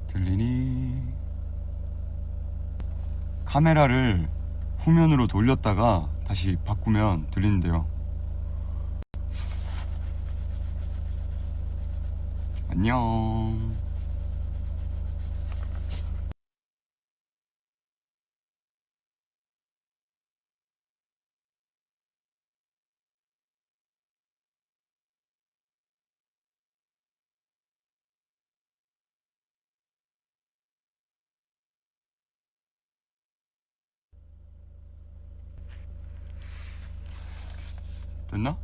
들리니? 카메라를 후면으로 돌렸다가 다시 바꾸면 들리는데요. 안녕. 됐나?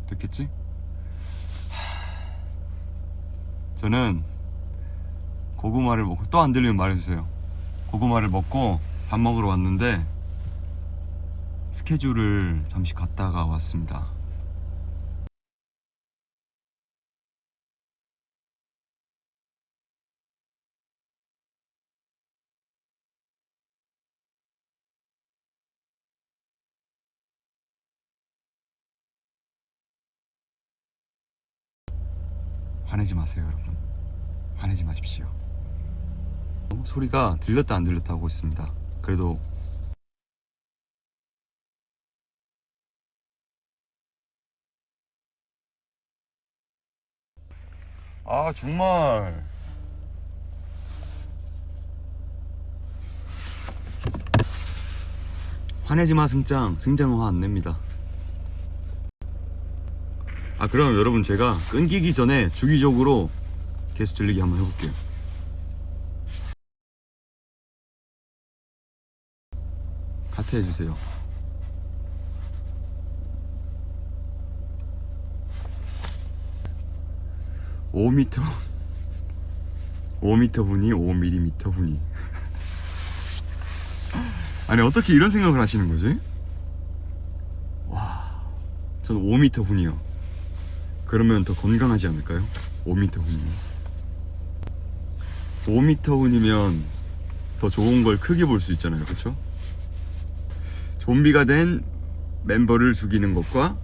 됐겠지? 저는 고구마를 먹고, 또 안 들리면 말해주세요. 고구마를 먹고 밥 먹으러 왔는데 스케줄을 잠시 갔다가 왔습니다. 화내지 마세요, 여러분. 화내지 마십시오. 소리가 들렸다 안 들렸다 하고 있습니다. 그래도 정말 화내지 마. 승장은 화 안 냅니다. 그럼 여러분, 제가 끊기기 전에 주기적으로 계속 들리게 한번 해볼게요. 카트 해주세요. (5m) 5m 분이 5mm 분이 아니, 어떻게 이런 생각을 하시는 거지? 와, 저는 5m 분이요. 그러면 더 건강하지 않을까요? 5m 분이면 5m 분이면 더 좋은 걸 크게 볼 수 있잖아요, 그쵸? 좀비가 된 멤버를 죽이는 것과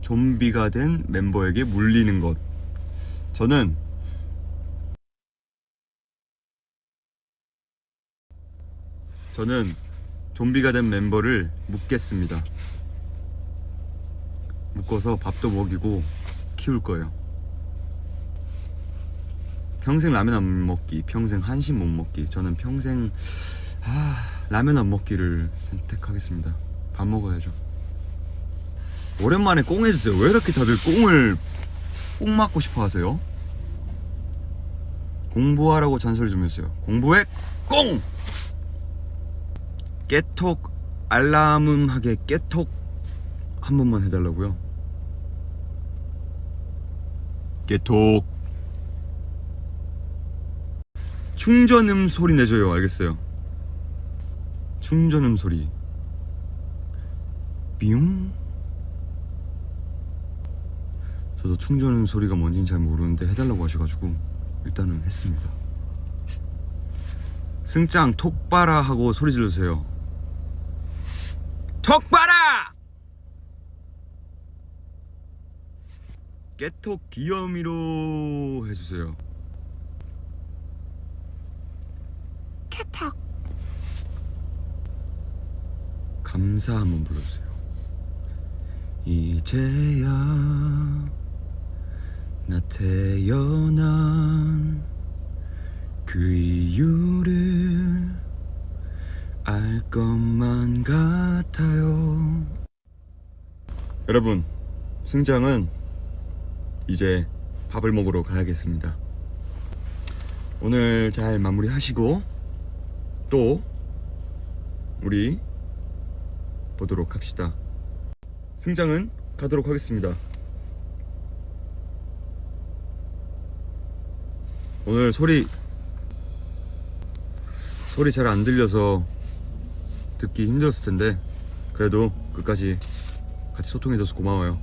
좀비가 된 멤버에게 물리는 것. 저는 좀비가 된 멤버를 묶겠습니다. 묶어서 밥도 먹이고 키울 거예요. 평생 라면 안 먹기, 평생 한식 못 먹기. 저는 평생 라면 안 먹기를 선택하겠습니다. 밥 먹어야죠. 오랜만에 꽁 해주세요. 왜 이렇게 다들 꽁 맞고 싶어 하세요? 공부하라고 잔소리 좀 해주세요. 공부해 꽁! 깨톡 알람음하게 깨톡 한 번만 해달라고요. 깨톡. 충전음 소리 내줘요. 알겠어요. 충전음 소리. 삐용. 저도 충전음 소리가 뭔지는 잘 모르는데 해달라고 하셔가지고 일단은 했습니다. 승짱 톡 봐라 하고 소리 질러주세요. 톡 봐라! 깨톡 귀요미로 해주세요. 깨톡. 감사 한번 불러주세요. 이제야 나 태어난 그 이유를 알 것만 같아요. 여러분, 승장은 이제 밥을 먹으러 가야겠습니다. 오늘 잘 마무리하시고 또 우리 보도록 합시다. 승장은 가도록 하겠습니다. 오늘 소리 잘 안 들려서 듣기 힘들었을 텐데 그래도 끝까지 같이 소통해줘서 고마워요.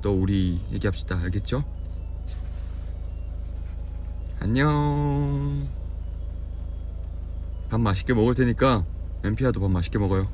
또 우리 얘기합시다. 알겠죠? 안녕. 밥 맛있게 먹을 테니까 엠피아도 밥 맛있게 먹어요.